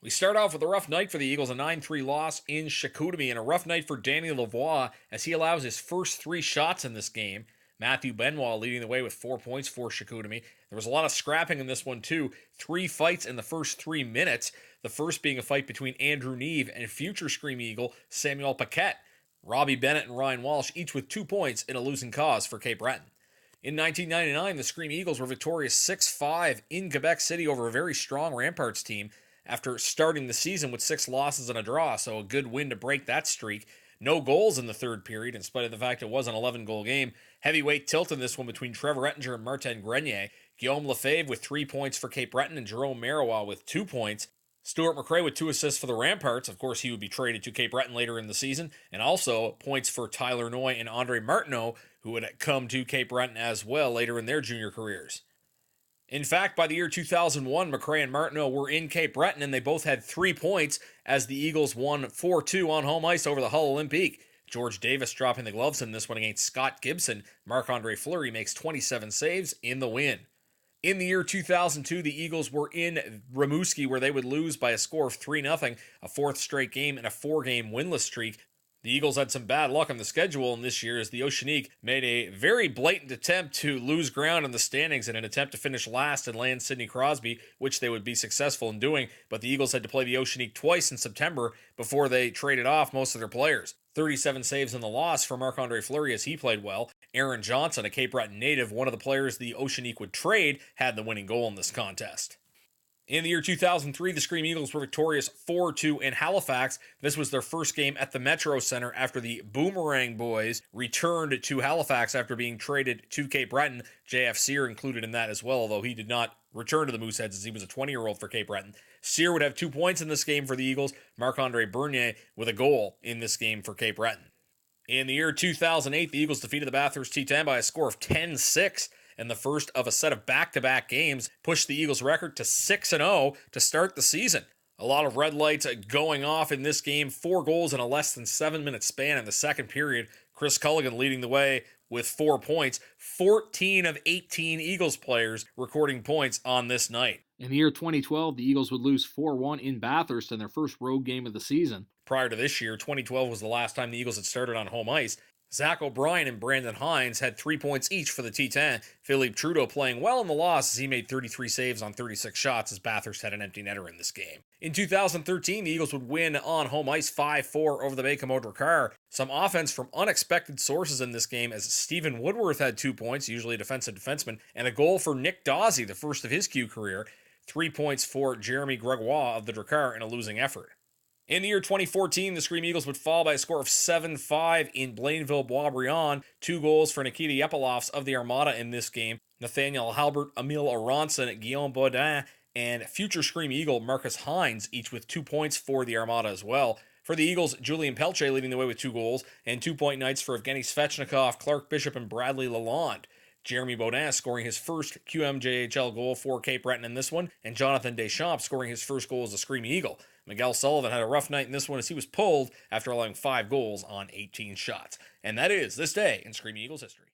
We start off with a rough night for the Eagles, a 9-3 loss in Chicoutimi, and a rough night for Danny Lavoie as he allows his first 3 shots in this game. Matthew Benoit leading the way with 4 points for Chicoutimi. There was a lot of scrapping in this one too. 3 fights in the first 3 minutes. The first being a fight between Andrew Neve and future Scream Eagle Samuel Paquette. Robbie Bennett and Ryan Walsh each with 2 points in a losing cause for Cape Breton. In 1999, the Scream Eagles were victorious 6-5 in Quebec City over a very strong Ramparts team after starting the season with 6 losses and a draw, so a good win to break that streak. No goals in the third period, in spite of the fact it was an 11-goal game. Heavyweight tilt in this one between Trevor Ettinger and Martin Grenier. Guillaume Lefebvre with 3 points for Cape Breton and Jerome Marois with 2 points. Stuart McRae with 2 assists for the Ramparts. Of course, he would be traded to Cape Breton later in the season. And also points for Tyler Noy and Andre Martineau, who would come to Cape Breton as well later in their junior careers. In fact, by the year 2001, McRae and Martineau were in Cape Breton, and they both had 3 points as the Eagles won 4-2 on home ice over the Hull Olympique. George Davis dropping the gloves in this one against Scott Gibson. Marc-Andre Fleury makes 27 saves in the win. In the year 2002, the Eagles were in Rimouski, where they would lose by a score of 3-0, a 4th straight game and a 4-game winless streak. The Eagles had some bad luck on the schedule in this year as the Oceanique made a very blatant attempt to lose ground in the standings in an attempt to finish last and land Sidney Crosby, which they would be successful in doing, but the Eagles had to play the Oceanique twice in September before they traded off most of their players. 37 saves in the loss for Marc-Andre Fleury as he played well. Aaron Johnson, a Cape Breton native, one of the players the Oceanique would trade, had the winning goal in this contest. In the year 2003, the Scream Eagles were victorious 4-2 in Halifax. This was their first game at the Metro Center after the Boomerang boys returned to Halifax after being traded to Cape Breton. J.F. Sear included in that as well, although he did not return to the Mooseheads as he was a 20-year-old for Cape Breton. Sear would have 2 points in this game for the Eagles. Marc-Andre Bernier with a goal in this game for Cape Breton. In the year 2008, the Eagles defeated the Bathurst Titan by a score of 10-6. And the first of a set of back-to-back games pushed the Eagles' record to 6-0 to start the season. A lot of red lights going off in this game. 4 goals in a less than 7-minute span in the second period. Chris Culligan leading the way with 4 points. 14 of 18 Eagles players recording points on this night. In the year 2012, the Eagles would lose 4-1 in Bathurst in their first road game of the season. Prior to this year, 2012 was the last time the Eagles had started on home ice. Zach O'Brien and Brandon Hines had 3 points each for the Titan. Philippe Trudeau playing well in the loss as he made 33 saves on 36 shots as Bathurst had an empty netter in this game. In 2013, the Eagles would win on home ice 5-4 over the Baie-Comeau Drakkar. Some offense from unexpected sources in this game as Stephen Woodworth had 2 points, usually a defensive defenseman, and a goal for Nick Dawsey, the first of his Q career. 3 points for Jeremy Gregoire of the Drakkar in a losing effort. In the year 2014, the Scream Eagles would fall by a score of 7-5 in Blainville-Boisbriand. 2 goals for Nikita Yepilovs of the Armada in this game. Nathaniel Halbert, Emile Aronson, Guillaume Baudin, and future Scream Eagle Marcus Hines, each with 2 points for the Armada as well. For the Eagles, Julian Pelche leading the way with 2 goals, and 2-point nights for Evgeny Svechnikov, Clark Bishop, and Bradley Lalonde. Jeremy Baudin scoring his first QMJHL goal for Cape Breton in this one, and Jonathan Deschamps scoring his first goal as a Scream Eagle. Miguel Sullivan had a rough night in this one as he was pulled after allowing 5 goals on 18 shots. And that is this day in Scream Eagles history.